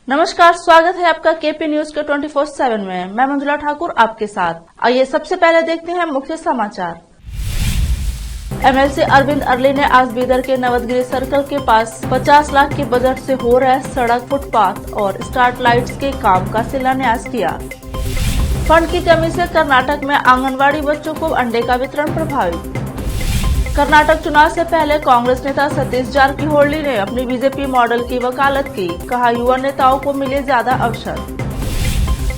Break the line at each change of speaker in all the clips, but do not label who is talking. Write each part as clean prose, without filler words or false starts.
नमस्कार, स्वागत है आपका केपी न्यूज के 24/7 में। मैं मंजुला ठाकुर आपके साथ। आइए सबसे पहले देखते हैं मुख्य समाचार। एमएलसी अरविंद अरली ने आज बीदर के नवदगिरी सर्कल के पास 50 लाख के बजट से हो रहे सड़क, फुटपाथ और स्ट्रीट लाइट्स के काम का शिलान्यास किया। फंड की कमी से कर्नाटक में आंगनवाड़ी बच्चों को अंडे का वितरण प्रभावित। कर्नाटक चुनाव से पहले कांग्रेस नेता सतीश जारकिहोली ने अपनी बीजेपी मॉडल की वकालत की, कहा युवा नेताओं को मिले ज्यादा अवसर।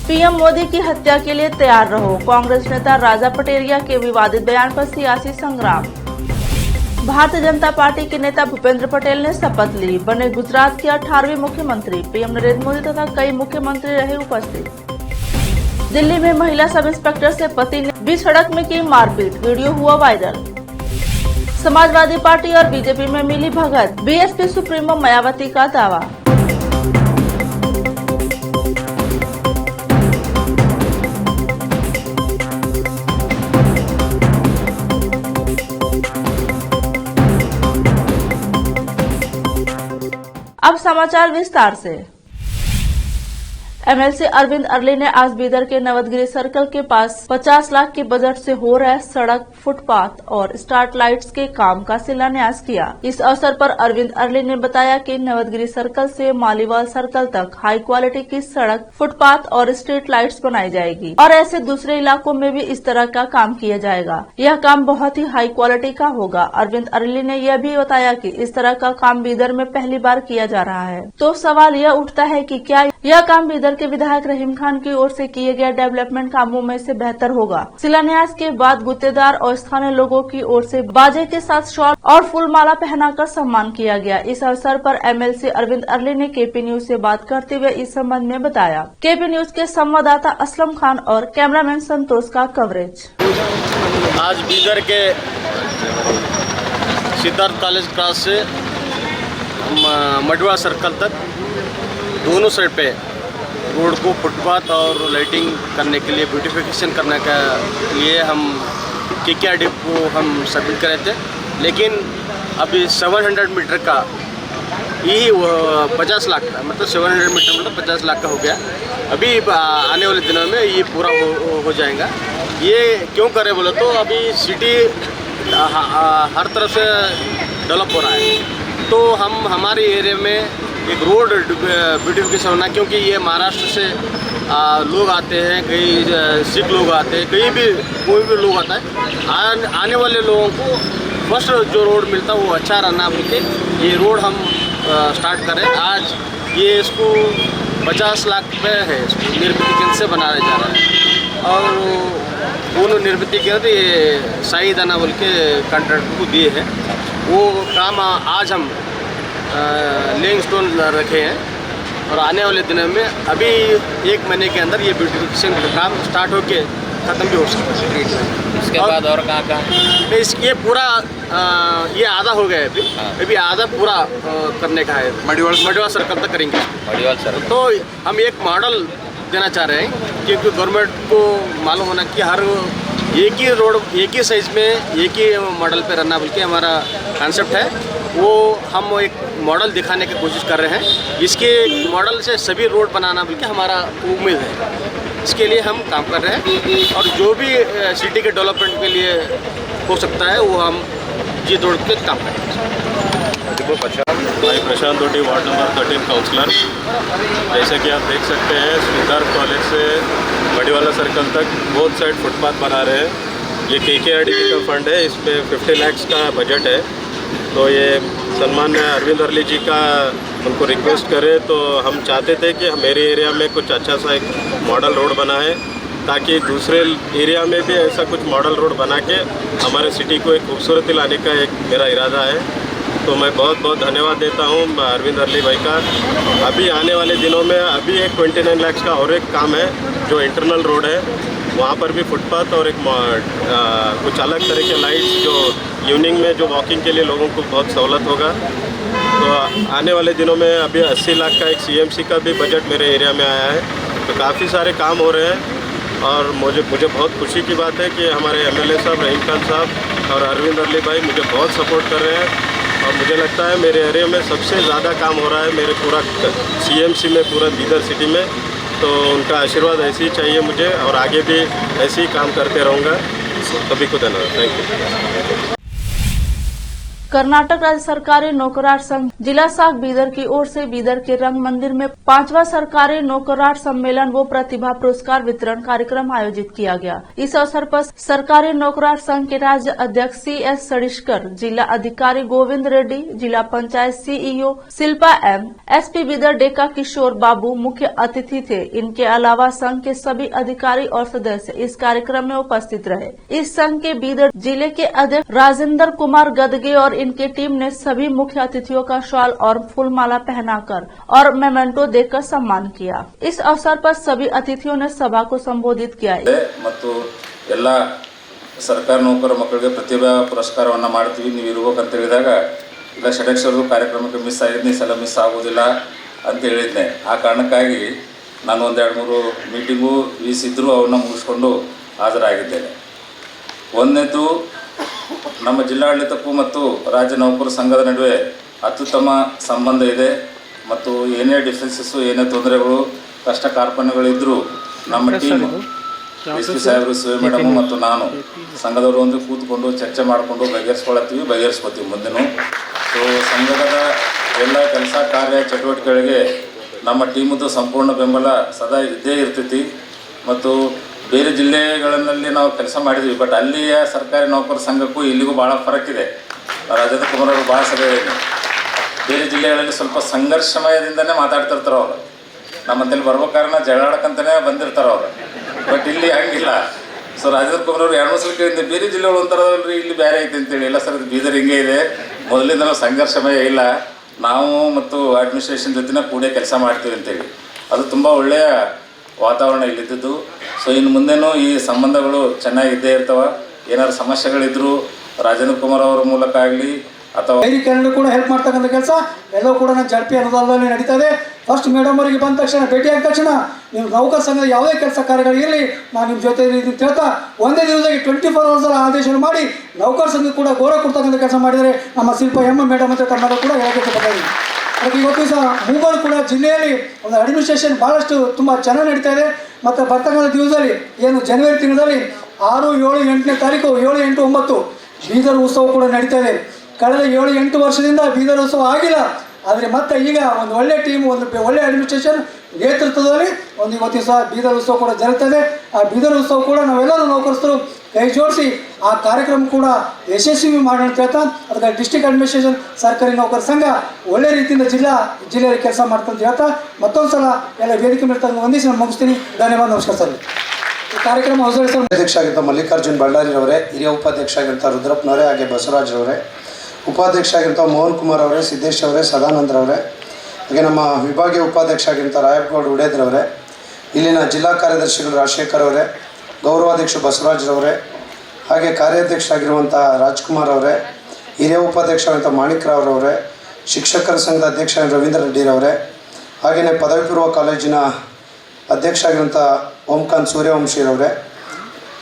पीएम मोदी की हत्या के लिए तैयार रहो, कांग्रेस नेता राजा पटेरिया के विवादित बयान पर सियासी संग्राम। भारतीय जनता पार्टी के नेता भूपेंद्र पटेल ने शपथ ली, बने गुजरात के 18वें मुख्यमंत्री। पीएम नरेंद्र मोदी तथा कई मुख्यमंत्री रहे उपस्थित। दिल्ली में महिला सब इंस्पेक्टर से पति ने बीच सड़क में की मारपीट, वीडियो हुआ वायरल। समाजवादी पार्टी और बीजेपी में मिली भगत, बीएसपी सुप्रीमो मायावती का दावा। अब समाचार विस्तार से। एमएलसी अरविंद अरली ने आज बीदर के नवदगिरी सर्कल के पास 50 लाख के बजट से हो रहे सड़क, फुटपाथ और स्ट्रीट लाइट्स के काम का शिलान्यास किया। इस अवसर पर अरविंद अरली ने बताया कि नवदगिरी सर्कल से मालीवाल सर्कल तक हाई क्वालिटी की सड़क, फुटपाथ और स्ट्रीट लाइट्स बनाई जाएगी और ऐसे दूसरे इलाकों में भी इस तरह का काम किया जाएगा। यह काम बहुत ही हाई क्वालिटी का होगा। अरविंद अरली ने यह भी बताया कि इस तरह का काम बीदर में पहली बार किया जा रहा है। तो सवाल यह उठता है कि क्या यह काम बीदर के विधायक रहीम खान की ओर से किए गए डेवलपमेंट कामों में से बेहतर होगा। शिलान्यास के बाद गुत्तेदार और स्थानीय लोगों की ओर से बाजे के साथ शॉल और फूल माला पहनाकर सम्मान किया गया। इस अवसर पर एमएलसी अरविंद अरली ने केपी न्यूज से बात करते हुए इस संबंध में बताया। केपी न्यूज के संवाददाता असलम खान और कैमरामैन संतोष का कवरेज।
आज बीदर के सिद्धार्थ कॉलेज क्रॉस से मडवा सर्कल तक दोनों साइड पे रोड को फुटपाथ और लाइटिंग करने के लिए, ब्यूटिफिकेशन करने के लिए हम KKRD को हम सबमिट करे थे, लेकिन अभी 700 मीटर का यही 50 लाख का, मतलब 700 मीटर मतलब 50 लाख का हो गया। अभी आने वाले दिनों में ये पूरा हो जाएगा। ये क्यों करे बोले तो अभी सिटी हर तरफ से डेवलप हो रहा है, तो हम हमारे एरिया में एक रोड ब्यूटिफिकेशन होना, क्योंकि ये महाराष्ट्र से लोग आते हैं, कई सिख लोग आते हैं, कोई भी लोग आता है। आने वाले लोगों को फर्स्ट जो रोड मिलता है वो अच्छा रहना बोलते ये रोड हम स्टार्ट करें। आज ये इसको 50 लाख रुपये है, इसको निर्मित केंद्र से बनाया जा रहा है और दोनों निर्मित केंद्र ये साई दाना बोल के कॉन्ट्रैक्ट को दिए हैं। वो काम आज हम लेइंग स्टोन रखे हैं और आने वाले दिनों में अभी 1 महीने के अंदर ये ब्यूटिफिकेशन का काम स्टार्ट होके ख़त्म भी हो सकता है।
इसके बाद और कहाँ
ये पूरा ये आधा हो गया है, अभी आधा पूरा करने का है। मडवा सर्कल तक करेंगे।
मडवा सर्कल
तो हम एक मॉडल देना चाह रहे हैं, क्योंकि गवर्नमेंट को मालूम होना कि हर एक ही रोड एक ही साइज में एक ही मॉडल पे रहना बल्कि हमारा कॉन्सेप्ट है। वो हम एक मॉडल दिखाने की कोशिश कर रहे हैं। इसके मॉडल से सभी रोड बनाना बल्कि हमारा उम्मीद है। इसके लिए हम काम कर रहे हैं और जो भी सिटी के डेवलपमेंट के लिए हो सकता है वो हम जी दौड़ के काम करेंगे।
मैं प्रशांत ओटी, वार्ड नंबर 13 काउंसलर। जैसे कि आप देख सकते हैं, सिद्धार्थ कॉलेज से मडीवाला सर्कल तक बोथ साइड फुटपाथ बना रहे हैं। ये KKRD का फंड है, इस पर 50 लाख का बजट है। तो ये सम्मान्य अरविंद अरली जी का उनको रिक्वेस्ट करें, तो हम चाहते थे कि मेरे एरिया में कुछ अच्छा सा एक मॉडल रोड बना है, ताकि दूसरे एरिया में भी ऐसा कुछ मॉडल रोड बना के हमारे सिटी को एक खूबसूरती लाने का एक मेरा इरादा है। तो मैं बहुत बहुत धन्यवाद देता हूँ अरविंद अरली भाई का। अभी आने वाले दिनों में अभी एक 29 लाख का और एक काम है जो इंटरनल रोड है, वहाँ पर भी फुटपाथ और एक कुछ अलग तरह के लाइट्स जो इवनिंग में जो वॉकिंग के लिए लोगों को बहुत सहूलत होगा। तो आने वाले दिनों में अभी 80 लाख का एक CMC का भी बजट मेरे एरिया में आया है। तो काफ़ी सारे काम हो रहे हैं और मुझे बहुत खुशी की बात है कि हमारे MLA साहब रहीम खान साहब और अरविंद अरली भाई मुझे बहुत सपोर्ट कर रहे हैं और मुझे लगता है मेरे एरिया में सबसे ज़्यादा काम हो रहा है मेरे पूरा CMC में, पूरा बीदर सिटी में। तो उनका आशीर्वाद ऐसे ही चाहिए मुझे और आगे भी ऐसे ही काम करते रहूँगा। सभी को धन्यवाद। Thank you.
कर्नाटक राज्य सरकारी नौकरार संघ जिला शाख बीदर की ओर से बीदर के रंग मंदिर में 5वां सरकारी नौकरार सम्मेलन व प्रतिभा पुरस्कार वितरण कार्यक्रम आयोजित किया गया। इस अवसर पर सरकारी नौकरार संघ के राज्य अध्यक्ष CS सड़िशकर, जिला अधिकारी गोविंद रेड्डी, जिला panchayat CEO Shilpa M, SP Bidar Deka किशोर बाबू मुख्य अतिथि थे। इनके अलावा संघ के सभी अधिकारी और सदस्य इस कार्यक्रम में उपस्थित रहे। इस संघ के बीदर जिले के अध्यक्ष राजेंद्र कुमार गदगे और इनकी टीम ने सभी मुख्य अतिथियों का शॉल और फूलमाला पहनाकर और मेमेंटो देकर सम्मान किया। इस अवसर पर सभी अतिथियों ने सभा को संबोधित किया।
ಎಲ್ಲ ಸರ್ಕಾರಿ ನೌಕರ ಮಕ್ಕಳಿಗೆ ಪ್ರತಿಭಾ ಪುರಸ್ಕಾರವನ್ನು ಮಾಡ್ತೀವಿ, ನೀವು ಇರಬೇಕಂತ ಹೇಳಿದಾಗ ಇಲ್ಲ ಷಡಕ್ಷರದು ಕಾರ್ಯಕ್ರಮಕ್ಕೆ ಮಿಸ್ ಆಗಿದ್ನಿ, ಈ ಸಲ ಮಿಸ್ ಆಗೋದಿಲ್ಲ ಅಂತ ಹೇಳಿದ್ದೆ. ಆ ಕಾರಣಕ್ಕಾಗಿ ನಾನು ಒಂದು 2-3 ಮೀಟಿಂಗು ಇದ್ದರೂ ಅವನ್ನ ಮುಗಿಸ್ಕೊಂಡು ಹಾಜರಾಗಿದ್ದೇನೆ. ಒಂದನೇದು, ನಮ್ಮ ಜಿಲ್ಲಾಡಳಿತಕ್ಕೂ ಮತ್ತು ರಾಜ್ಯ ನೌಕರ ಸಂಘದ ನಡುವೆ ಅತ್ಯುತ್ತಮ ಸಂಬಂಧ ಇದೆ ಮತ್ತು ಏನೇ ಡಿಫ್ರೆನ್ಸಸ್ಸು, ಏನೇ ತೊಂದರೆಗಳು, ಕಷ್ಟ ಕಾರ್ಪಣ್ಯಗಳಿದ್ದರೂ ನಮ್ಮ ಟೀಮ್ SP ಸಾಹೇಬರು, ಶಿವ ಮೇಡಮು ಮತ್ತು ನಾನು ಸಂಘದವರು ಒಂದು ಕೂತ್ಕೊಂಡು ಚರ್ಚೆ ಮಾಡಿಕೊಂಡು ಬಗೆಹರಿಸ್ಕೊತೀವಿ ಮುಂದೆನೂ. ಸೊ ಸಂಘದ ಎಲ್ಲ ಕೆಲಸ ಕಾರ್ಯ ಚಟುವಟಿಕೆಗಳಿಗೆ ನಮ್ಮ ಟೀಮದು ಸಂಪೂರ್ಣ ಬೆಂಬಲ ಸದಾ ಇದ್ದೇ ಇರ್ತೈತಿ. ಮತ್ತು ಬೇರೆ ಜಿಲ್ಲೆಗಳಲ್ಲಿ ನಾವು ಕೆಲಸ ಮಾಡಿದ್ವಿ, ಬಟ್ ಅಲ್ಲಿಯ ಸರ್ಕಾರಿ ನೌಕರ ಸಂಘಕ್ಕೂ ಇಲ್ಲಿಗೂ ಭಾಳ ಫರಕ್ ಇದೆ. ರಾಜೇಂದ್ರ ಕುಮಾರ್ ಅವರು ಭಾಳ ಸಭೆ ಬೇರೆ ಜಿಲ್ಲೆಗಳಲ್ಲಿ ಸ್ವಲ್ಪ ಸಂಘರ್ಷಮಯದಿಂದನೇ ಮಾತಾಡ್ತಿರ್ತಾರೆ ಅವರು. ನಮ್ಮಂತಲ್ಲಿ ಬರ್ಬೇಕಾದ್ರೆ ಜಗಳಾಡಕ್ಕಂತಲೇ ಬಂದಿರ್ತಾರೆ ಅವರು, ಬಟ್ ಇಲ್ಲಿ ಹಂಗಿಲ್ಲ. ಸೊ ರಾಜೇಂದ್ರ ಕುಮಾರ್ ಅವರು 2-3 ಸಲ ಕೇಳಿದ್ದೆ, ಬೇರೆ ಜಿಲ್ಲೆಗಳು ಒಂಥರದಲ್ರಿ, ಇಲ್ಲಿ ಬೇರೆ ಐತೆ ಅಂತೇಳಿ. ಇಲ್ಲ ಸರ್, ಬೀದರ್ ಹಿಂಗೆ ಇದೆ, ಮೊದಲಿಂದ ಸಂಘರ್ಷಮಯ ಇಲ್ಲ, ನಾವು ಮತ್ತು ಅಡ್ಮಿನಿಸ್ಟ್ರೇಷನ್ ಜೊತೆನೇ ಕೂಡೇ ಕೆಲಸ ಮಾಡ್ತೀವಿ ಅಂತೇಳಿ. ಅದು ತುಂಬ ಒಳ್ಳೆಯ ವಾತಾವರಣ ಇಲ್ಲಿದ್ದು. ಸೊ ಇನ್ನು ಮುಂದೆನೂ ಈ ಸಂಬಂಧಗಳು ಚೆನ್ನಾಗಿದ್ದೇ ಇರ್ತವೆ. ಏನಾದ್ರು ಸಮಸ್ಯೆಗಳಿದ್ದರೂ ರಾಜೇಂದ್ರ ಕುಮಾರ್ ಅವರ ಮೂಲಕ ಆಗಲಿ ಅಥವಾ
ಡೈರಿಕರಣ ಕೂಡ ಹೆಲ್ಪ್ ಮಾಡ್ತಕ್ಕಂಥ ಕೆಲಸ ಎಲ್ಲವೂ ಕೂಡ ಜಡ್ಪಿ ಅನುದಾನದಲ್ಲಿ ನಡೀತಾ ಇದೆ. ಫಸ್ಟ್ ಮೇಡಮ್ ಅವರಿಗೆ ಬಂದ ತಕ್ಷಣ, ಭೇಟಿ ಆದ ತಕ್ಷಣ, ನೀವು ನೌಕರ ಸಂಘದ ಯಾವುದೇ ಕೆಲಸ ಕಾರ್ಯಗಳಿರಲಿ ನಾನು ನಿಮ್ಮ ಜೊತೆ ಅಂತ ಹೇಳ್ತಾ ಒಂದೇ ದಿವಸದಲ್ಲಿ 24 ಅವರ್ಸ್ ಆದೇಶ ಮಾಡಿ ನೌಕರ ಸಂಘ ಕೂಡ ಗೌರವ ಕೊಡ್ತಕ್ಕಂಥ ಕೆಲಸ ಮಾಡಿದರೆ ನಮ್ಮ ಶಿಲ್ಪ M ಮೇಡಮ್ ಅಂತ ತಮ್ಮನ್ನು ಕೂಡ ಹೇಳಕ್ಕೆ ಬರ್ತಾಯಿದ್ದೀನಿ. ಅದಕ್ಕೆ ಇವತ್ತು ಸಹ ಮುಂಬೈ ಕೂಡ ಜಿಲ್ಲೆಯಲ್ಲಿ ಒಂದು ಅಡ್ಮಿನಿಸ್ಟ್ರೇಷನ್ ಭಾಳಷ್ಟು ತುಂಬ ಚೆನ್ನಾಗಿ ನಡೀತಾ ಇದೆ. ಮತ್ತು ಬರ್ತಕ್ಕಂಥ ದಿವಸದಲ್ಲಿ ಏನು ಜನವರಿ ತಿಂಗಳಲ್ಲಿ 6, 7, 8ನೇ ತಾರೀಕು 7, 8, 9 ಬೀದರ್ ಉತ್ಸವ ಕೂಡ ನಡೀತಾ ಇದೆ. ಕಳೆದ 7-8 ವರ್ಷದಿಂದ ಬೀದರ್ ಉತ್ಸವ ಆಗಿಲ್ಲ. ಆದರೆ ಮತ್ತೆ ಈಗ ಒಂದು ಒಳ್ಳೆ ಟೀಮ್, ಒಂದು ಒಳ್ಳೆ ಅಡ್ಮಿನಿಸ್ಟ್ರೇಷನ್ ನೇತೃತ್ವದಲ್ಲಿ ಇವತ್ತು ಸಹ ಬೀದರ್ ಉತ್ಸವ ಕೂಡ ಜರುಗ್ತದೆ. ಆ ಬೀದರ್ ಉತ್ಸವ ಕೂಡ ನಾವೆಲ್ಲರೂ ನೌಕರಸ್ಥರು ಕೈ ಜೋಡಿಸಿ ಆ ಕಾರ್ಯಕ್ರಮ ಕೂಡ ಯಶಸ್ವಿ ಮಾಡೋಣ ಅಂತ ಹೇಳ್ತಾ, ಅದಕ್ಕೆ ಡಿಸ್ಟ್ರಿಕ್ಟ್ ಅಡ್ಮಿನಿಸ್ಟ್ರೇಷನ್ ಸರ್ಕಾರಿ ನೌಕರ ಸಂಘ ಒಳ್ಳೆ ರೀತಿಯಿಂದ ಜಿಲ್ಲೆಯಲ್ಲಿ ಕೆಲಸ ಮಾಡ್ತಂತ ಹೇಳ್ತಾ ಮತ್ತೊಂದು ಸಲ ಎಲ್ಲ ವೇದಿಕೆ ಮೇಲೆ ತಂದು ವಂದಿಸಿ ನಾನು ಮುಗಿಸ್ತೀನಿ. ಧನ್ಯವಾದ, ನಮಸ್ಕಾರ ಸರ್. ಈ ಕಾರ್ಯಕ್ರಮ
ಅಧ್ಯಕ್ಷ ಆಗಿದ್ದ ಮಲ್ಲಿಕಾರ್ಜುನ್ ಬಳ್ಳಾರಿರವರೇ, ಹಿರಿಯ ಉಪಾಧ್ಯಕ್ಷ ಆಗಿರ್ತ ರುದ್ರಪ್ಪನವರೇ, ಹಾಗೆ ಬಸವರಾಜ್ರವರೇ, ಉಪಾಧ್ಯಕ್ಷ ಆಗಿರ್ತ ಮೋಹನ್ ಕುಮಾರ್ ಅವರೇ, ಸಿದ್ದೇಶ್ ಅವರೇ, ಸದಾನಂದರವರೇ, ಹಾಗೆ ನಮ್ಮ ವಿಭಾಗೀಯ ಉಪಾಧ್ಯಕ್ಷ ಆಗಿರ್ತ ರಾಯಪ್ಪಗೌಡ ಉಡೇದ್ರವರೇ, ಇಲ್ಲಿನ ಜಿಲ್ಲಾ ಕಾರ್ಯದರ್ಶಿಗಳು ರಾಜಶೇಖರ್ ಅವರೇ, ಗೌರವಾಧ್ಯಕ್ಷ ಬಸವರಾಜ್ರವರೇ, ಹಾಗೆ ಕಾರ್ಯಾಧ್ಯಕ್ಷ ಆಗಿರುವಂಥ ರಾಜ್ಕುಮಾರ್ ಅವರೇ, ಹಿರಿಯ ಉಪಾಧ್ಯಕ್ಷ ಆಗಿರುವಂಥ ಮಾಣಿಕ್ರಾವ್ರವರೇ, ಶಿಕ್ಷಕರ ಸಂಘದ ಅಧ್ಯಕ್ಷ ರವೀಂದ್ರ ರೆಡ್ಡಿರವರೇ, ಹಾಗೆಯೇ ಪದವಿ ಪೂರ್ವ ಕಾಲೇಜಿನ ಅಧ್ಯಕ್ಷ ಆಗಿರುವಂಥ ಓಂಕಾಂತ್ ಸೂರ್ಯವಂಶಿರವರೇ,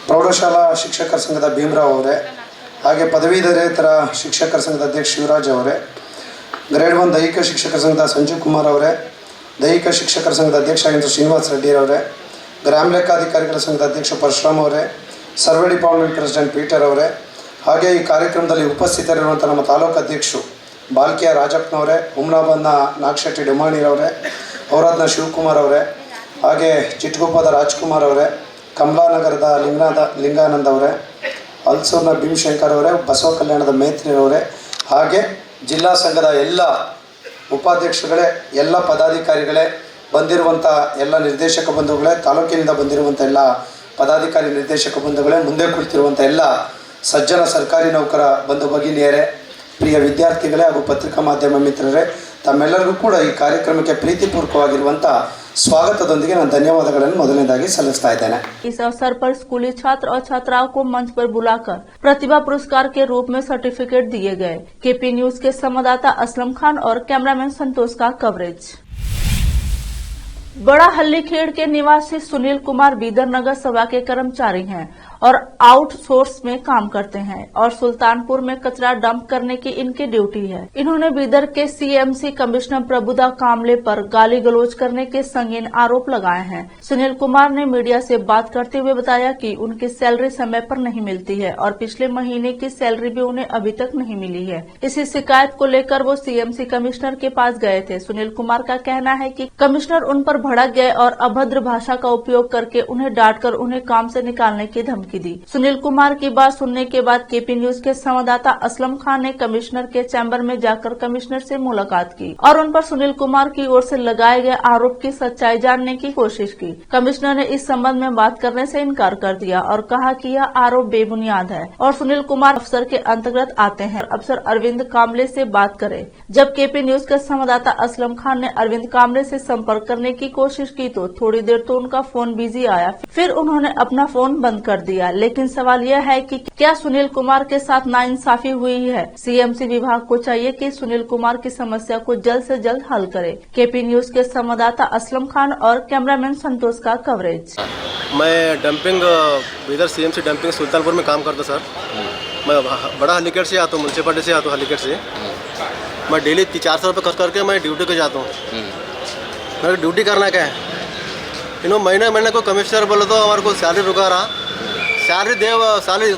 ಪ್ರೌಢಶಾಲಾ ಶಿಕ್ಷಕರ ಸಂಘದ ಭೀಮರಾವ್ ಅವರೇ, ಹಾಗೆ ಪದವೀಧರೇತರ ಶಿಕ್ಷಕರ ಸಂಘದ ಅಧ್ಯಕ್ಷ ಶಿವರಾಜ್ ಅವರೇ, ಗ್ರೇಡ್ 1 ದೈಹಿಕ ಶಿಕ್ಷಕರ ಸಂಘದ ಸಂಜೀವ್ ಕುಮಾರ್ ಅವರೇ, ದೈಹಿಕ ಶಿಕ್ಷಕರ ಸಂಘದ ಅಧ್ಯಕ್ಷ ಆಗಿದ್ದ ಶ್ರೀನಿವಾಸ್ ರೆಡ್ಡಿರವರೇ, ಗ್ರಾಮ ಲೆಕ್ಕಾಧಿಕಾರಿಗಳ ಸಂಘದ ಅಧ್ಯಕ್ಷ ಪರಶುರಾಮ್ ಅವರೇ, ಸರ್ವೆ ಡಿಪಾರ್ಟ್ಮೆಂಟ್ ಪ್ರೆಸಿಡೆಂಟ್ ಪೀಟರ್ ಅವರೇ, ಹಾಗೆ ಈ ಕಾರ್ಯಕ್ರಮದಲ್ಲಿ ಉಪಸ್ಥಿತರಿರುವಂಥ ನಮ್ಮ ತಾಲೂಕು ಅಧ್ಯಕ್ಷರು ಬಾಲ್ಕಿಯ ರಾಜಪ್ಪನವರೇ, ಹುಮ್ನಾಬಾದ್ನ ನಾಗಶೆಟ್ಟಿ ಡುಮಾಣಿರವರೇ, ಔರಾದ್ನ ಶಿವಕುಮಾರ್ ಅವರೇ, ಹಾಗೆ ಚಿಟ್ಗುಪ್ಪದ ರಾಜ್ಕುಮಾರ್ ಅವರೇ, ಕಮಲಾನಗರದ ಲಿಂಗಾನಂದ್ ಅವರೇ, ಅಲ್ಸೂರ್ನ ಭೀಮಶಂಕರ್ ಅವರೇ, ಬಸವ ಕಲ್ಯಾಣದ ಮೇತ್ರಿರವರೇ, ಹಾಗೆ ಜಿಲ್ಲಾ ಸಂಘದ ಎಲ್ಲ ಉಪಾಧ್ಯಕ್ಷಗಳೇ, ಎಲ್ಲ ಪದಾಧಿಕಾರಿಗಳೇ, ಬಂದಿರುವಂಥ ಎಲ್ಲ ನಿರ್ದೇಶಕ ಬಂಧುಗಳೇ, ತಾಲೂಕಿನಿಂದ ಬಂದಿರುವಂಥ ಎಲ್ಲ ಪದಾಧಿಕಾರಿ ನಿರ್ದೇಶಕ ಬಂಧುಗಳೇ, ಮುಂದೆ ಕುಳಿತಿರುವಂಥ ಎಲ್ಲ ಸಜ್ಜನ ಸರ್ಕಾರಿ ನೌಕರ ಬಂಧು ಭಗಿನಿಯರೇ, ಪ್ರಿಯ ವಿದ್ಯಾರ್ಥಿಗಳೇ ಹಾಗೂ ಪತ್ರಿಕಾ ಮಾಧ್ಯಮ ಮಿತ್ರರೇ, ತಮ್ಮೆಲ್ಲರಿಗೂ ಕೂಡ ಈ ಕಾರ್ಯಕ್ರಮಕ್ಕೆ ಪ್ರೀತಿಪೂರ್ವಕವಾಗಿರುವಂಥ स्वागतदोंदिगे ನಾನು ಧನ್ಯವಾದಗಳನ್ನು ಮೊದಲನೇದಾಗಿ ಸಲ್ಲಿಸ್ತಾ ಇದ್ದೇನೆ.
इस अवसर पर स्कूली छात्र और छात्राओं को मंच पर बुलाकर प्रतिभा पुरस्कार के रूप में सर्टिफिकेट दिए गए। केपी न्यूज के संवाददाता असलम खान और कैमरामैन संतोष का कवरेज। बड़ा हल्लीखेड़ के निवासी सुनील कुमार बीदर नगर सभा के कर्मचारी हैं और आउटसोर्स में काम करते हैं और सुल्तानपुर में कचरा डंप करने की इनकी ड्यूटी है। इन्होंने बीदर के सीएमसी कमिश्नर प्रभुदा कामले पर गाली गलौज करने के संगीन आरोप लगाए हैं। सुनील कुमार ने मीडिया से बात करते हुए बताया कि उनकी सैलरी समय पर नहीं मिलती है और पिछले महीने की सैलरी भी उन्हें अभी तक नहीं मिली है। इसी शिकायत को लेकर वो सीएमसी कमिश्नर के पास गए थे। सुनील कुमार का कहना है कि कमिश्नर उन पर भड़क गए और अभद्र भाषा का उपयोग करके उन्हें डांटकर उन्हें काम से निकालने की धमकी दी। सुनील कुमार की बात सुनने के बाद केपी न्यूज के संवाददाता असलम खान ने कमिश्नर के चैम्बर में जाकर कमिश्नर से मुलाकात की और उन पर सुनील कुमार की ओर से लगाए गए आरोप की सच्चाई जानने की कोशिश की। कमिश्नर ने इस संबंध में बात करने से इनकार कर दिया और कहा कि यह आरोप बेबुनियाद है और सुनील कुमार अफसर के अंतर्गत आते हैं। अफसर अरविंद कामले से बात करें। जब केपी न्यूज के संवाददाता असलम खान ने अरविंद कामले से संपर्क करने की कोशिश की तो थोड़ी देर तो उनका फोन बिजी आया, फिर उन्होंने अपना फोन बंद कर दिया। लेकिन सवाल यह है कि क्या सुनील कुमार के साथ नाइंसाफी हुई है? सीएमसी विभाग को चाहिए कि सुनील कुमार की समस्या को जल्द से जल्द हल करे। केपी न्यूज के संवाददाता असलम खान और कैमरामैन संतोष का कवरेज।
मैं dumping Bidar CMC dumping Sultanpur में काम करता सर। मैं बड़ा हलीकेट से आता हूँ, म्यूनसिपालिटी से आता हूँ हलीकेट से। मैं डेली 400 रुपये खर्च करके मैं ड्यूटी पे जाता हूँ। मेरे ड्यूटी करना क्या है, महीने को कमिश्नर बोले तो हमारे को सैलरी रुका रहा, सैलरी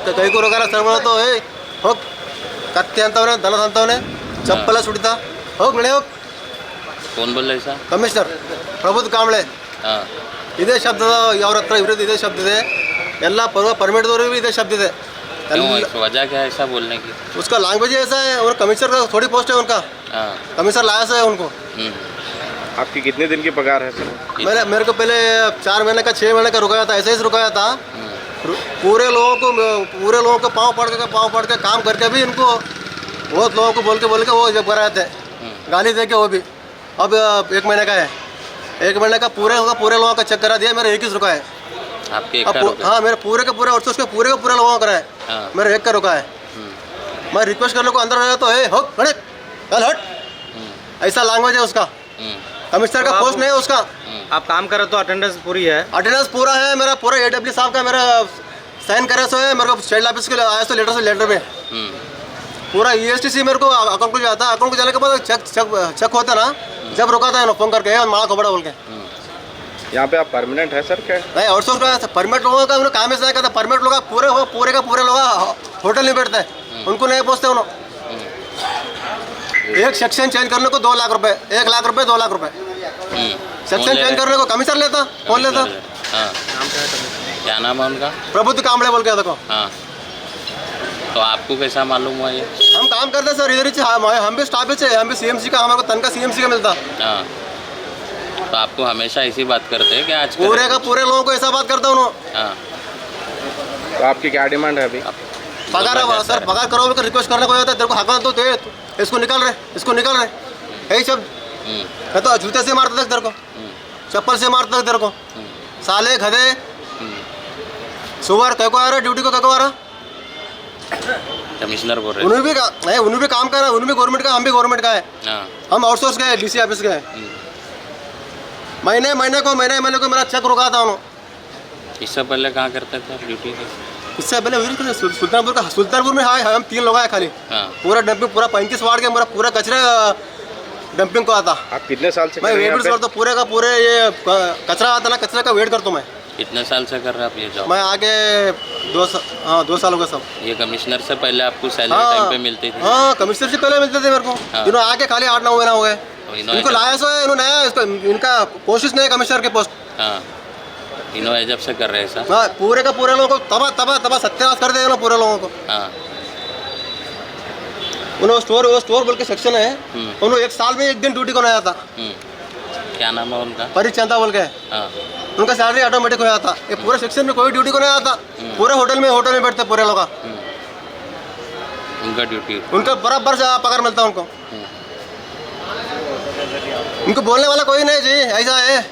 कई को रुका रहा सर बोला तो ಹೋಗಿ ಕತ್ತಿ ಅಂತವನೇ ದನದ ಅಂತವನೇ ಚಪ್ಪಲ ಸುಡಿತಾ ಹೋಗಿ ನಡೆ ಹೋಗಿ.
कौन बोल रहे सर?
कमिश्नर प्रभुद कामले। ಇದೇ ಶಬ್ದದ ಅವ್ರ ಹತ್ರ ಇರೋದು ಇದೇ ಶಬ್ದ ಇದೆ, ಎಲ್ಲ परमिट भी इधे शब्द है।
वजह क्या है ऐसा बोलने की?
उसका लैंग्वेज ऐसा है और कमिश्नर का थोड़ी पोस्ट है उनका। कमिश्नर लाया है उनको।
आपकी कितने दिन की पगार है सर?
मेरे को पहले 4 महीने का 6 महीने का रुकाया था, ऐसे ही रुकाया था। पूरे लोगों को पाँव पड़ के काम करके भी इनको बहुत लोगों को बोल के वो जब कराए थे, गाली दे के वो भी। अब 1 महीने का है, 1 महीने का पूरे लोगों का चेक करा दिया, मेरा 1 ही रुका है।
आपके
हाँ, मेरे पूरे का पूरा और उसके पूरे लोगों का है, मेरा 1 का रुका है। मैं रिक्वेस्ट करने को अंदर आया तो हो खड़े चल हट, ऐसा लैंग्वेज है उसका। कमिश्नर का पोस्ट नहीं है उसका।
आप काम कर रहे तो अटेंडेंस पूरी है?
अटेंडेंस पूरा है मेरा, पूरा AW साहब का मेरा साइन करे सो है, मेरे को स्टेट ऑफिस के आया तो लेटर में पूरा ESTC मेरे को अकाउंट को जाता है। अकाउंट को जाने के बाद चेक होता है ना, जब रुका था फोन करके माड़ा खबड़ा बोल के।
यहाँ पे आप परमानेंट है सर क्या?
नहीं, आउटसोर्स का परमिट लोगों का काम ऐसा है, परमिट लोग पूरे लोग होटल में बैठते हैं, उनको नहीं पहुँचते उन्होंने। एक सेक्शन चेंज करने को 2 लाख रुपए, 1 लाख रुपए, 2 लाख रुपए सेक्शन चेंज करने को कमिश्नर लेता, कौन लेता?
क्या नाम है उनका?
प्रभुद कामले बोल के देखो।
तो आपको कैसा मालूम हुआ ये?
हम काम करते सर इधर ही, हम भी स्टाफ ही, हम भी CMC का, हमारे को तनखा CMC का मिलता।
तो आपको हमेशा ऐसी बात करते हैं कि आज
पूरे लोगों को ऐसा बात करता हूँ।
तो आपकी क्या डिमांड है अभी?
पगार सर, पगार करो बोलकर रिक्वेस्ट करने को जाता है, तेरे को हक तो दे, इसको निकाल रहे यही शब्द। मैं तो जूते से मारता था तेरे को, चप्पल से मारता था तेरे को, साले गधे सुबह कह को आ रहा, ड्यूटी को कह को आ रहा।
कमिश्नर बोल रहे
उन्होंने भी काम कर रहा है, उन्होंने भी गवर्नमेंट का, हम भी गवर्नमेंट का है। हम आउटसोर्स गए DC ऑफिस गए, महीने को मेरा चेक रुका था उन्होंने।
इससे पहले कहाँ करते थे ड्यूटी?
इससे पहले सुल्तानपुर में हम 3 लोग आए खाली। पूरा डंपिंग, पूरा 35 वार्ड के मेरा पूरा कचरा डंपिंग को आता।
आप कितने साल से?
मैं वेट करता हूँ, पूरे का पूरे ये कचरा आता ना, कचरा का वेट करता हूँ मैं।
कितने साल से कर रहे हैं आप ये जॉब?
मैं आगे 2 साल हो गए सब।
ये कमिश्नर से पहले आपको सैलरी टाइम पे मिलती थी?
हाँ, कमिश्नर से पहले मिलते थे मेरे को। इन्होंने आके खाली 8-9 महीना हो गए, इनको लाया सो है इन्होंने, इनका कोशिश नहीं है कमिश्नर के पोस्ट।
इन्होंने जब से कर रहे हैं सर?
हाँ, पूरे का पूरे लोगों को तबाह सत्यानाश कर देगा पूरे लोगों को। उन्होंने स्टोर बोल के सेक्शन है, उन्होंने 1 साल में 1 दिन ड्यूटी को नहीं आता।
क्या नाम है उनका?
परिचंदा बोल के। उनका सैलरी ऑटोमेटिक हो जाता। ये पूरे सेक्शन में कोई ड्यूटी को नहीं आता, पूरे होटल में बैठते पूरे लोग।
उनका ड्यूटी,
उनका बराबर से पगार मिलता है उनको। उनको बोलने वाला कोई नहीं जी, ऐसा है।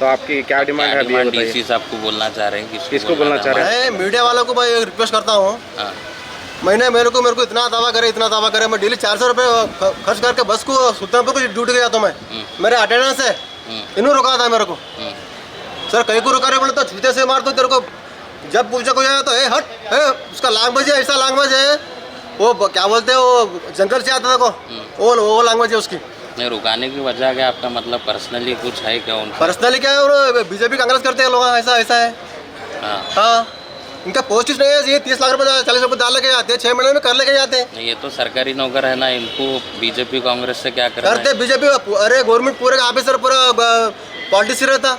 तो आपकी क्या डिमांड है?
DC साहब को बोलना चाह रहे हैं?
किसको बोलना चाह रहे हैं?
मीडिया वालों को भाई रिक्वेस्ट करता हूँ, मेरे को इतना दावा करे। मैं डेली 400 रुपये खर्च करके बस को सुल्तानपुर को ड्यूटी गया था मैं। मेरे अटेंडेंस है, इन्होंने रुका था मेरे को। सर कहीं को रुका रहे बोले तो जूते से मार दो तेरे को,
जब पूछा कोई आया तो हट उसका लैंग्वेज है, ऐसा लैंग्वेज है, वो क्या बोलते हैं, वो जंगल से आता था को वो लैंग्वेज है उसकी।
नहीं, रुकाने की वजह क्या आपका, मतलब पर्सनली कुछ है क्या उनका?
पर्सनली क्या है, और बीजेपी कांग्रेस करते हैं लोग, ऐसा है। हाँ, इनका पोस्ट नहीं है, ये 30 लाख रुपए 40 रुपए डाल लेके जाते हैं, 6 महीने में कर लेके जाते हैं।
ये तो सरकारी नौकर है ना, इनको बीजेपी कांग्रेस से क्या
करते? बीजेपी अरे गवर्नमेंट पूरे ऑफिसर पूरा पॉलिटिक्स रहता,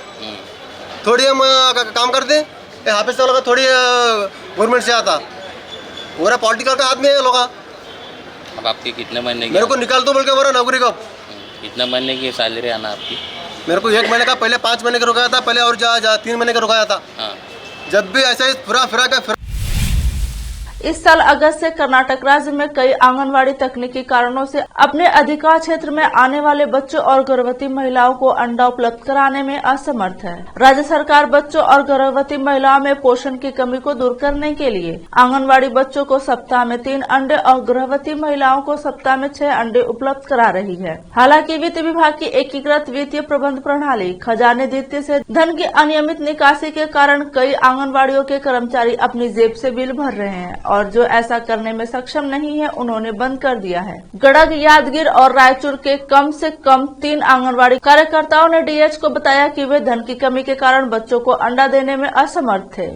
थोड़ी हम काम करते, ऑफिस वालों का थोड़ी गवर्नमेंट से आता, पूरा पॉलिटिकल का आदमी है लोग।
अब आपके कितने महीने की?
मेरे को निकाल दो बोल के बोला नौकरी को।
कितने महीने की सैलरी आना आपकी?
मेरे को 1 महीने का, पहले 5 महीने का रुकाया था, पहले और 3 महीने का रुकाया था। जब भी ऐसा ही फिरा
इस साल अगस्त से कर्नाटक राज्य में कई आंगनवाड़ी तकनीकी कारणों से अपने अधिकार क्षेत्र में आने वाले बच्चों और गर्भवती महिलाओं को अंडा उपलब्ध कराने में असमर्थ है। राज्य सरकार बच्चों और गर्भवती महिलाओं में पोषण की कमी को दूर करने के लिए आंगनवाड़ी बच्चों को सप्ताह में 3 अंडे और गर्भवती महिलाओं को सप्ताह में 6 अंडे उपलब्ध करा रही है। हालांकि वित्त विभाग की एकीकृत वित्तीय प्रबंध प्रणाली खजाने द्वितीय से धन की अनियमित निकासी के कारण कई आंगनवाड़ियों के कर्मचारी अपनी जेब से बिल भर रहे हैं और जो ऐसा करने में सक्षम नहीं है उन्होंने बंद कर दिया है। गड़ग, यादगीर और रायचूर के कम से कम 3 आंगनवाड़ी कार्यकर्ताओं ने डीएच को बताया कि वे धन की कमी के कारण बच्चों को अंडा देने में असमर्थ थे।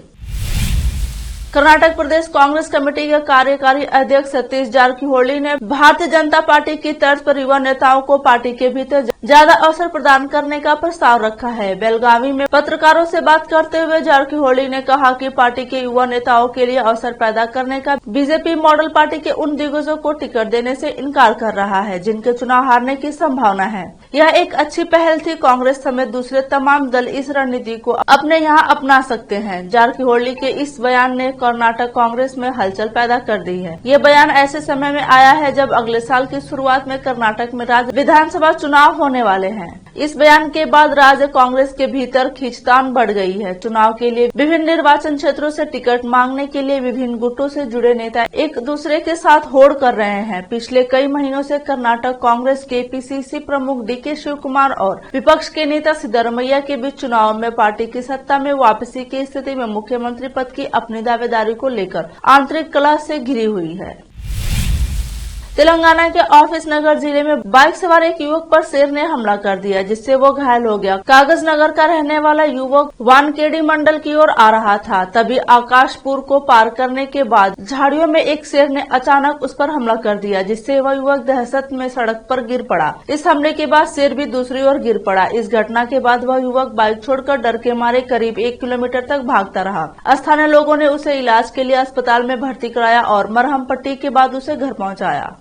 कर्नाटक प्रदेश कांग्रेस कमेटी के कार्यकारी अध्यक्ष सतीश जारकिहोली ने भारतीय जनता पार्टी की तर्ज पर युवा नेताओं को पार्टी के भीतर ज्यादा अवसर प्रदान करने का प्रस्ताव रखा है। बेलगावी में पत्रकारों से बात करते हुए जारकिहोली ने कहा कि पार्टी के युवा नेताओं के लिए अवसर पैदा करने का बीजेपी मॉडल पार्टी के उन दिग्गजों को टिकट देने से इनकार कर रहा है जिनके चुनाव हारने की संभावना है। यह एक अच्छी पहल थी। कांग्रेस समेत दूसरे तमाम दल इस रणनीति को अपने यहाँ अपना सकते हैं। जारकिहोली के इस बयान ने कर्नाटक कांग्रेस में हलचल पैदा कर दी है। ये बयान ऐसे समय में आया है जब अगले साल की शुरुआत में कर्नाटक में राज्य विधानसभा चुनाव होने वाले हैं। इस बयान के बाद राज्य कांग्रेस के भीतर खींचतान बढ़ गई है। चुनाव के लिए विभिन्न निर्वाचन क्षेत्रों से टिकट मांगने के लिए विभिन्न गुटों से जुड़े नेता एक दूसरे के साथ होड़ कर रहे हैं। पिछले कई महीनों से कर्नाटक कांग्रेस के पीसीसी प्रमुख डीके शिवकुमार और विपक्ष के नेता सिद्धरमैया के बीच चुनाव में पार्टी की सत्ता में वापसी की स्थिति में मुख्यमंत्री पद की अपनी दावेदारी को लेकर आंतरिक कलह से घिरी हुई है। तेलंगाना के ऑफिस नगर जिले में बाइक सवार एक युवक पर शेर ने हमला कर दिया जिससे वो घायल हो गया। कागज नगर का रहने वाला युवक वानखेड़ी मंडल की ओर आ रहा था, तभी आकाशपुर को पार करने के बाद झाड़ियों में एक शेर ने अचानक उस पर हमला कर दिया जिससे वह युवक दहशत में सड़क पर गिर पड़ा। इस हमले के बाद शेर भी दूसरी ओर गिर पड़ा। इस घटना के बाद वह युवक बाइक छोड़कर डर के मारे करीब 1 किलोमीटर तक भागता रहा। स्थानीय लोगों ने उसे इलाज के लिए अस्पताल में भर्ती कराया और मरहम पट्टी के बाद उसे घर पहुंचाया।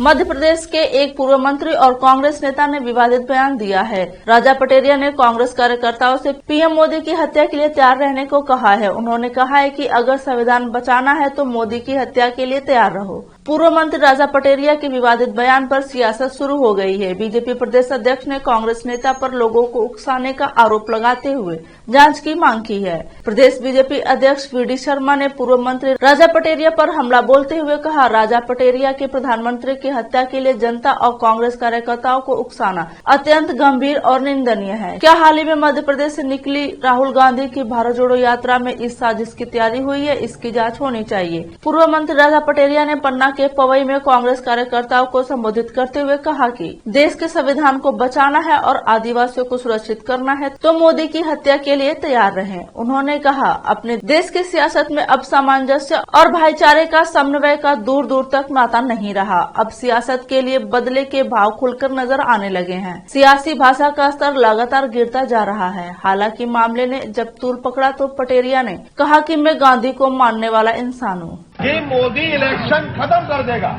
मध्य प्रदेश के एक पूर्व मंत्री और कांग्रेस नेता ने विवादित बयान दिया है। राजा पटेरिया ने कांग्रेस कार्यकर्ताओं से पीएम मोदी की हत्या के लिए तैयार रहने को कहा है। उन्होंने कहा है कि अगर संविधान बचाना है तो मोदी की हत्या के लिए तैयार रहो। पूर्व मंत्री राजा पटेरिया के विवादित बयान पर सियासत शुरू हो गई है। बीजेपी प्रदेश अध्यक्ष ने कांग्रेस नेता पर लोगों को उकसाने का आरोप लगाते हुए जांच की मांग की है। प्रदेश बीजेपी अध्यक्ष वीडी शर्मा ने पूर्व मंत्री राजा पटेरिया पर हमला बोलते हुए कहा, राजा पटेरिया के प्रधानमंत्री की हत्या के लिए जनता और कांग्रेस कार्यकर्ताओं को उकसाना अत्यंत गंभीर और निंदनीय है। क्या हाल ही में मध्य प्रदेश से निकली राहुल गांधी की भारत जोड़ो यात्रा में इस साजिश की तैयारी हुई है? इसकी जांच होनी चाहिए। पूर्व मंत्री राजा पटेरिया ने पन्ना के पवई में कांग्रेस कार्यकर्ताओं को संबोधित करते हुए कहा कि देश के संविधान को बचाना है और आदिवासियों को सुरक्षित करना है तो मोदी की हत्या के लिए तैयार रहें। उन्होंने कहा, अपने देश की सियासत में अब सामंजस्य और भाईचारे का समन्वय का दूर दूर तक नाता नहीं रहा। अब सियासत के लिए बदले के भाव खुलकर नजर आने लगे हैं। सियासी भाषा का स्तर लगातार गिरता जा रहा है। हालांकि मामले ने जब तूल पकड़ा तो पटेरिया ने कहा कि मैं गांधी को मानने वाला इंसान हूँ।
कि मोदी इलेक्शन खत्म कर देगा,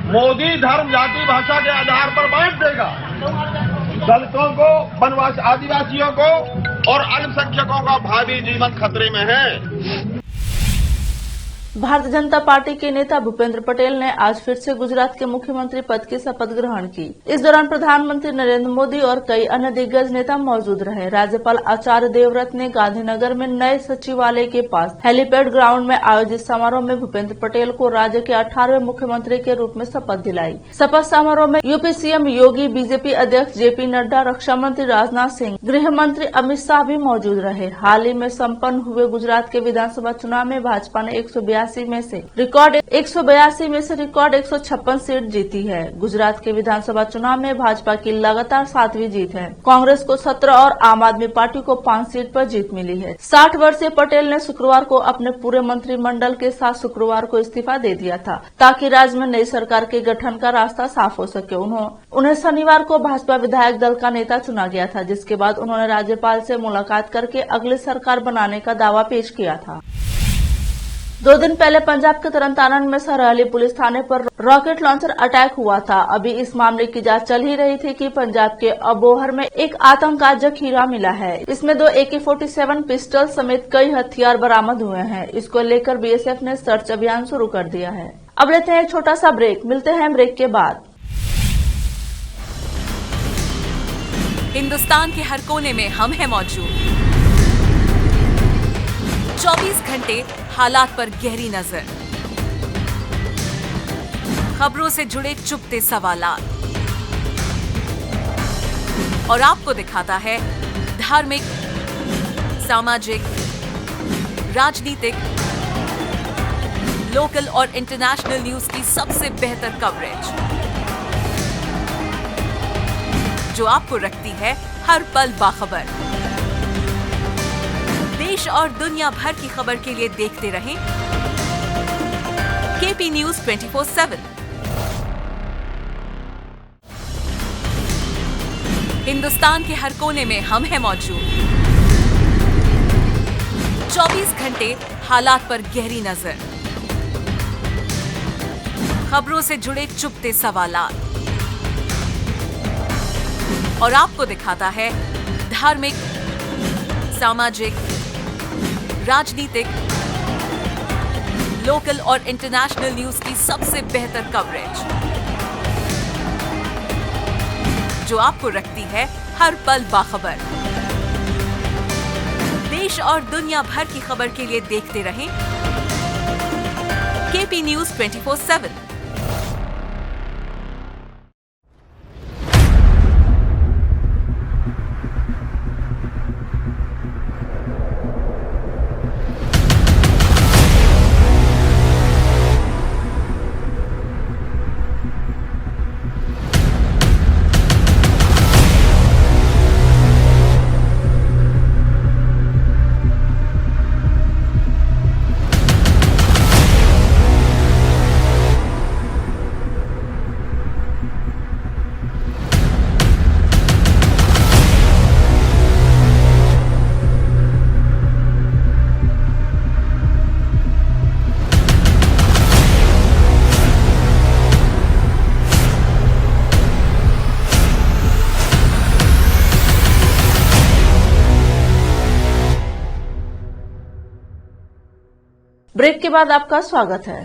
मोदी धर्म जाति भाषा के आधार पर बांट देगा, दलितों को, वनवासी आदिवासियों को और अल्पसंख्यकों का भावी जीवन खतरे में है।
भारतीय जनता पार्टी के नेता भूपेंद्र पटेल ने आज फिर से गुजरात के मुख्यमंत्री पद की शपथ ग्रहण की। इस दौरान प्रधानमंत्री नरेंद्र मोदी और कई अन्य दिग्गज नेता मौजूद रहे। राज्यपाल आचार्य देवव्रत ने गांधीनगर में नए सचिवालय के पास हेलीपैड ग्राउंड में आयोजित समारोह में भूपेंद्र पटेल को राज्य के 18वें मुख्यमंत्री के रूप में शपथ दिलाई। शपथ समारोह में यूपी सीएम योगी, बीजेपी अध्यक्ष जेपी नड्डा, रक्षा मंत्री राजनाथ सिंह, गृह मंत्री अमित शाह भी मौजूद रहे। हाल ही में संपन्न हुए गुजरात के विधानसभा चुनाव में भाजपा ने 182 में से रिकॉर्ड 156 सीट जीती है। गुजरात के विधानसभा चुनाव में भाजपा की लगातार 7वीं जीत है। कांग्रेस को 17 और आम आदमी पार्टी को 5 सीट पर जीत मिली है। 60 वर्षीय पटेल ने शुक्रवार को अपने पूरे मंत्रिमंडल के साथ शुक्रवार को इस्तीफा दे दिया था ताकि राज्य में नई सरकार के गठन का रास्ता साफ हो सके। उन्हें शनिवार को भाजपा विधायक दल का नेता चुना गया था, जिसके बाद उन्होंने राज्यपाल से मुलाकात करके अगली सरकार बनाने का दावा पेश किया था। 2 दिन पहले पंजाब के तरनतारन में सरहली पुलिस थाने पर रॉकेट लॉन्चर अटैक हुआ था। अभी इस मामले की जांच चल ही रही थी कि पंजाब के अबोहर में एक आतंकवादी जखीरा मिला है। इसमें 2 AK-47 पिस्टल समेत कई हथियार बरामद हुए हैं। इसको लेकर बीएसएफ ने सर्च अभियान शुरू कर दिया है। अब लेते हैं एक छोटा सा ब्रेक, मिलते हैं ब्रेक के बाद।
हिंदुस्तान के हर कोने में हम हैं मौजूद। 24 घंटे हालात पर गहरी नजर, खबरों से जुड़े चुपते सवालात और आपको दिखाता है धार्मिक, सामाजिक, राजनीतिक, लोकल और इंटरनेशनल न्यूज की सबसे बेहतर कवरेज जो आपको रखती है हर पल बाखबर। देश और दुनिया भर की खबर के लिए देखते रहें केपी न्यूज 24/7। हिंदुस्तान के हर कोने में हम हैं मौजूद। 24 घंटे हालात पर गहरी नजर, खबरों से जुड़े चुपते सवालात और आपको दिखाता है धार्मिक, सामाजिक, राजनीतिक, लोकल और इंटरनेशनल न्यूज की सबसे बेहतर कवरेज जो आपको रखती है हर पल बाखबर। देश और दुनिया भर की खबर के लिए देखते रहें केपी न्यूज 24/7।
ब्रेक के बाद आपका स्वागत है।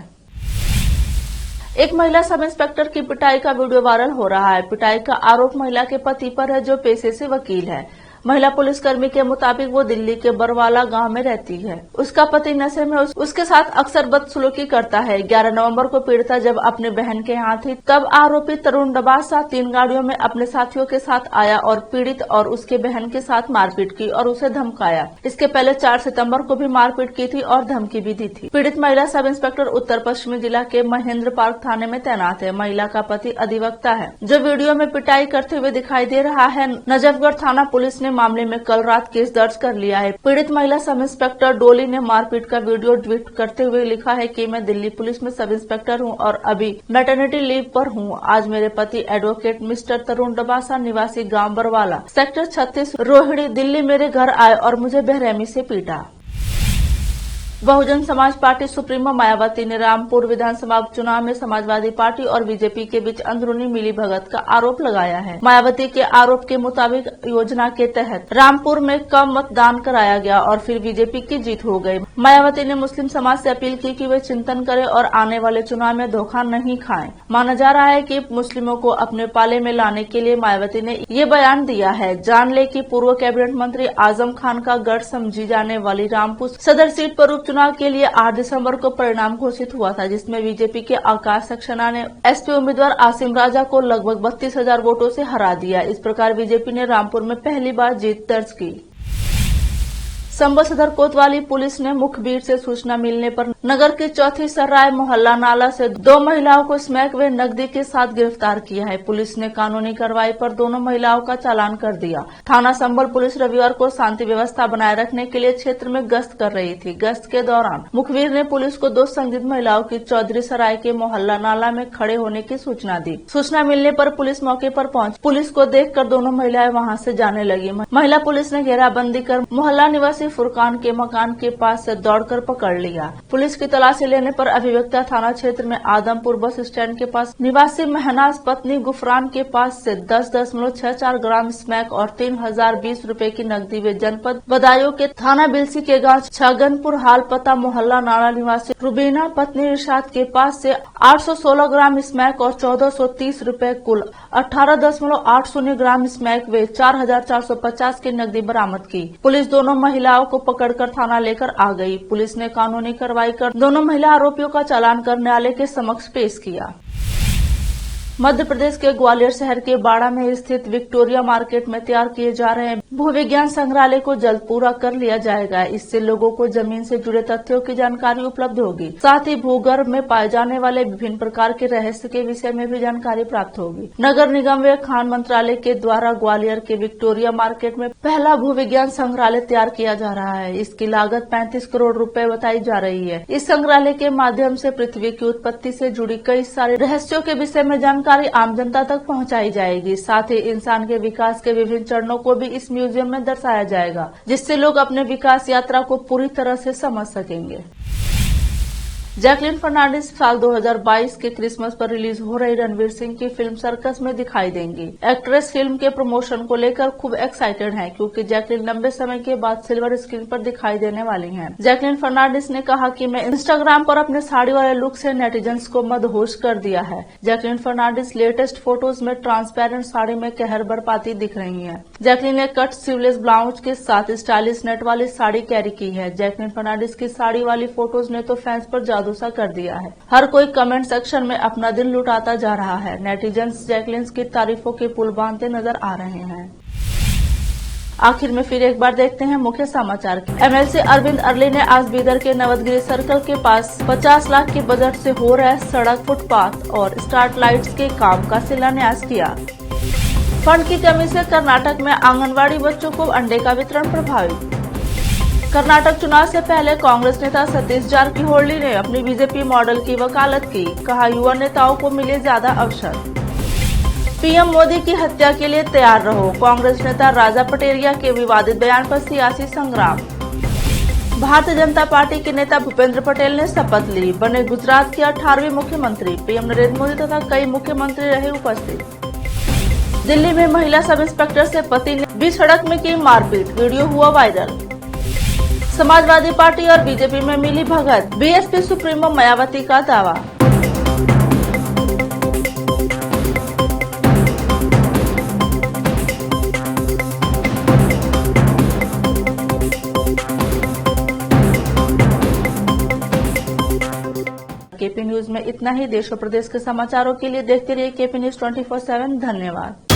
एक महिला सब इंस्पेक्टर की पिटाई का वीडियो वायरल हो रहा है। पिटाई का आरोप महिला के पति पर है, जो पेशे से वकील है। महिला पुलिसकर्मी के मुताबिक वो दिल्ली के बरवाला गांव में रहती है। उसका पति नशे में उसके साथ अक्सर बदसलूकी करता है। 11 नवंबर को पीड़िता जब अपने बहन के यहाँ थी, तब आरोपी तरुण डबासा 3 गाड़ियों में अपने साथियों के साथ आया और पीड़ित और उसके बहन के साथ मारपीट की और उसे धमकाया। इसके पहले 4 सितंबर को भी मारपीट की थी और धमकी भी दी थी। पीड़ित महिला सब इंस्पेक्टर उत्तर पश्चिमी जिला के महेंद्र पार्क थाने में तैनात है। महिला का पति अधिवक्ता है, जो वीडियो में पिटाई करते हुए दिखाई दे रहा है। नजफगढ़ थाना पुलिस ने मामले में कल रात केस दर्ज कर लिया है। पीड़ित महिला सब इंस्पेक्टर डोली ने मारपीट का वीडियो ट्वीट करते हुए लिखा है कि मैं दिल्ली पुलिस में सब इंस्पेक्टर हूं और अभी मैटरनिटी लीव पर हूं। आज मेरे पति एडवोकेट मिस्टर तरुण डबासा निवासी गांव बरवाला सेक्टर 36 रोहिणी दिल्ली मेरे घर आए और मुझे बेरहमी से पीटा। बहुजन समाज पार्टी सुप्रीमो मायावती ने रामपुर विधानसभा उपचुनाव में समाजवादी पार्टी और बीजेपी के बीच अंदरूनी मिलीभगत का आरोप लगाया है। मायावती के आरोप के मुताबिक योजना के तहत रामपुर में कम मतदान कराया गया और फिर बीजेपी की जीत हो गई। मायावती ने मुस्लिम समाज से अपील की कि वे चिंतन करें और आने वाले चुनाव में धोखा नहीं खाएं। माना जा रहा है कि मुस्लिमों को अपने पाले में लाने के लिए मायावती ने ये बयान दिया है। जान ले कि पूर्व कैबिनेट मंत्री आजम खान का गढ़ समझी जाने वाली रामपुर सदर सीट पर उपचुनाव के लिए 8 दिसंबर को परिणाम घोषित हुआ था, जिसमें बीजेपी के आकाश सक्सेना ने एसपी उम्मीदवार आसिम राजा को लगभग 32,000 वोटों से हरा दिया। इस प्रकार बीजेपी ने रामपुर में पहली बार जीत दर्ज की। संभल सदर कोतवाली पुलिस ने मुखबिर से सूचना मिलने पर नगर के चौथी सराय मोहल्ला नाला से 2 महिलाओं को स्मैक व नकदी के साथ गिरफ्तार किया है। पुलिस ने कानूनी कार्रवाई पर दोनों महिलाओं का चालान कर दिया। थाना संभल पुलिस रविवार को शांति व्यवस्था बनाए रखने के लिए क्षेत्र में गश्त कर रही थी। गश्त के दौरान मुखबिर ने पुलिस को 2 संदिग्ध महिलाओं की चौधरी सराय के मोहल्ला नाला में खड़े होने की सूचना दी। सूचना मिलने पर पुलिस मौके पर पहुंची। पुलिस को देखकर दोनों महिलाएं वहां से जाने लगी। महिला पुलिस ने घेराबंदी कर मोहल्ला निवासी फुरकान के मकान के पास से दौड़कर पकड़ लिया। पुलिस की तलाशी लेने पर अभिव्यक्ता थाना क्षेत्र में आदमपुर बस स्टैंड के पास निवासी महनाज पत्नी गुफरान के पास से 10.64 ग्राम स्मैक और 3,020 रूपए की नकदी व जनपद बदायूं के थाना बिलसी के गांव छगनपुर हाल पता मोहल्ला नाला निवासी रुबीना पत्नी इरशाद के पास से 816 ग्राम स्मैक और 1430 रूपए कुल 18.80 ग्राम स्मैक व 4,450 की नकदी बरामद की। पुलिस दोनों महिलाओं को पकड़कर थाना लेकर आ गई। पुलिस ने कानूनी कार्रवाई कर दोनों महिला आरोपियों का चालान कर न्यायालय के समक्ष पेश किया। मध्य प्रदेश के ग्वालियर शहर के बाड़ा में स्थित विक्टोरिया मार्केट में तैयार किए जा रहे भूविज्ञान संग्रहालय को जल्द पूरा कर लिया जाएगा। इससे लोगों को जमीन से जुड़े तथ्यों की जानकारी उपलब्ध होगी। साथ ही भूगर्भ में पाए जाने वाले विभिन्न प्रकार के रहस्य के विषय में भी जानकारी प्राप्त होगी। नगर निगम व खान मंत्रालय के द्वारा ग्वालियर के विक्टोरिया मार्केट में पहला भूविज्ञान संग्रहालय तैयार किया जा रहा है। इसकी लागत 35 करोड़ रुपए बताई जा रही है। इस संग्रहालय के माध्यम से पृथ्वी की उत्पत्ति से जुड़ी कई सारे रहस्यों के विषय में जानकारी आम जनता तक पहुंचाई जाएगी। साथ ही इंसान के विकास के विभिन्न चरणों को भी इस म्यूजियम में दर्शाया जाएगा, जिससे लोग अपने विकास यात्रा को पूरी तरह से समझ सकेंगे। जैकलीन फर्नांडिस साल 2022 के क्रिसमस पर रिलीज हो रही रणवीर सिंह की फिल्म सर्कस में दिखाई देंगी। एक्ट्रेस फिल्म के प्रमोशन को लेकर खूब एक्साइटेड हैं, क्योंकि जैकलीन लंबे समय के बाद सिल्वर स्क्रीन पर दिखाई देने वाली हैं। जैकलीन फर्नांडिस ने कहा कि मैं इंस्टाग्राम पर अपने साड़ी वाले लुक से नेटिजन्स को मदहोश कर दिया है। जैकलीन फर्नांडिस लेटेस्ट फोटोज में ट्रांसपेरेंट साड़ी में कहर बरपाती दिख रही है। जैकलीन ने कट स्लीवलेस ब्लाउज के साथ स्टाइलिश नेट वाली साड़ी कैरी की है। जैकलीन फर्नांडिस की साड़ी वाली फोटोज ने तो फैंस पर जादू सा कर दिया है। हर कोई कमेंट सेक्शन में अपना दिल लुटाता जा रहा है। नेटिजन्स जैकलीन की तारीफों के पुल बांधते नजर आ रहे हैं। आखिर में फिर एक बार देखते हैं मुख्य समाचार। एमएलसी अरविंद अरली ने आज बीदर के नवदगिरी सर्कल के पास 50 लाख के बजट से हो रहे सड़क, फुटपाथ और स्ट्रीट लाइट्स के काम का शिलान्यास किया। फंड की कमी से कर्नाटक में आंगनवाड़ी बच्चों को अंडे का वितरण प्रभावित। कर्नाटक चुनाव से पहले कांग्रेस नेता सतीश जारकिहोली ने अपनी बीजेपी मॉडल की वकालत की। कहा, युवा नेताओं को मिले ज्यादा अवसर। पीएम मोदी की हत्या के लिए तैयार रहो। कांग्रेस नेता राजा पटेरिया के विवादित बयान पर सियासी संग्राम। भारतीय जनता पार्टी के नेता भूपेंद्र पटेल ने शपथ ली। बने गुजरात के 18वें मुख्यमंत्री। पीएम नरेंद्र मोदी तथा कई मुख्यमंत्री रहे उपस्थित। दिल्ली में महिला सब इंस्पेक्टर से पति ने बीच सड़क में की मारपीट, वीडियो हुआ वायरल। समाजवादी पार्टी और बीजेपी में मिली भगत, बीएसपी सुप्रीमो मायावती का दावा। केपी न्यूज में इतना ही। देश और प्रदेश के समाचारों के लिए देखते रहिए केपी न्यूज 24/7। धन्यवाद।